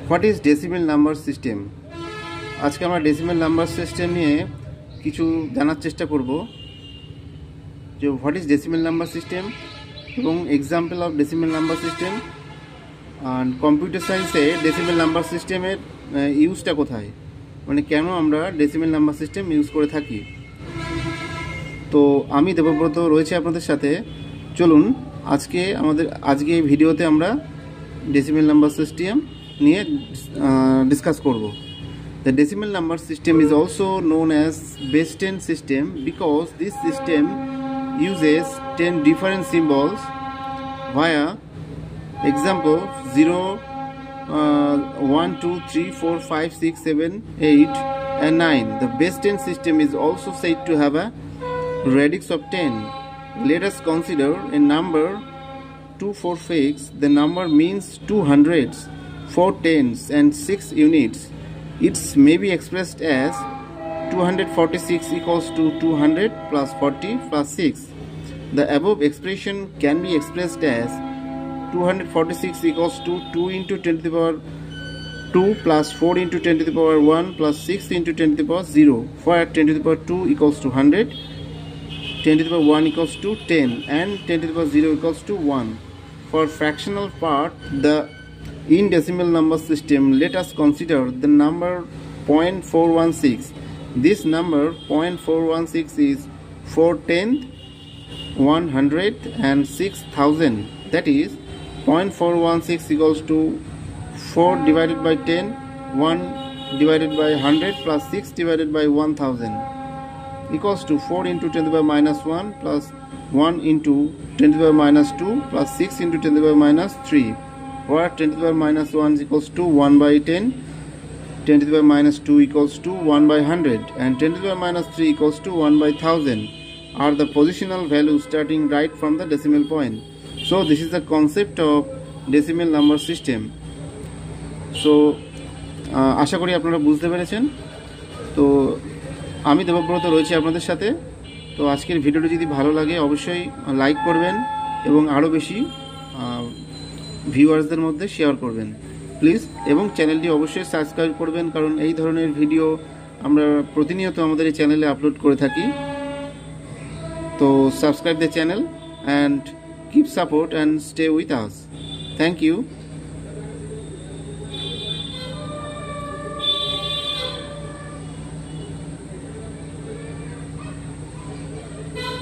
What is decimal number system. আজকে আমরা decimal number system নিয়ে কিছু জানার চেষ্টা করব, যে what is decimal number system এবং example of decimal number system, আর কম্পিউটার সায়েন্সে ডেসিমেল নাম্বার সিস্টেমের ইউজটা কোথায়, মানে কেন আমরা ডেসিমেল নাম্বার সিস্টেম ইউজ করে থাকি। তো আমি দেবব্রত রয়েছে আপনাদের সাথে। চলুন আজকে এই ভিডিওতে আমরা ডেসিমেল নাম্বার সিস্টেম নিয়ে ডিসকাস করব। The decimal number system is also known as base 10 system because this system uses 10 different symbols via example 0, 1, 2, 3, 4, 5, 6, 7, 8 and 9. The base 10 system is also said to have a radix of 10. Let us consider a number 246. The number means 2 hundreds, 4 tens and 6 units. It may be expressed as 246 equals to 200 plus 40 plus 6. The above expression can be expressed as 246 equals to 2 into 10 to the power 2 plus 4 into 10 to the power 1 plus 6 into 10 to the power 0, where 10 to the power 2 equals to 100, 10 to the power 1 equals to 10 and 10 to the power 0 equals to 1. For fractional part, in decimal number system, let us consider the number 0.416. This number 0.416 is 4/10, 100 and 6000. That is 0.416 equals to 4 divided by 10, 1 divided by 100 plus 6 divided by 1000 equals to 4 into 10 to the power minus 1 plus 1 into 10 to the power minus 2 plus 6 into 10 to the power minus 3, where 10 to the power minus 1 is equals to 1 by 10, 10 to the power minus 2 equals to 1 by 100 and 10 to the power minus 3 equals to 1 by 1000 are the positional values starting right from the decimal point. So this is the concept of decimal number system. So আশা করি আপনারা বুঝতে পেরেছেন। তো আমি দেবব্রত রয়েছে আপনাদের সাথে। তো আজকের ভিডিওটি যদি ভালো লাগে অবশ্যই লাইক করবেন এবং আরও বেশি ভিউয়ার্সদের মধ্যে শেয়ার করবেন প্লিজ, এবং চ্যানেলটি অবশ্যই সাবস্ক্রাইব করবেন, কারণ এই ধরনের ভিডিও আমরা প্রতিনিয়ত আমাদের এই চ্যানেলে আপলোড করে থাকি। তো subscribe the channel and keep support and stay with us. Thank you.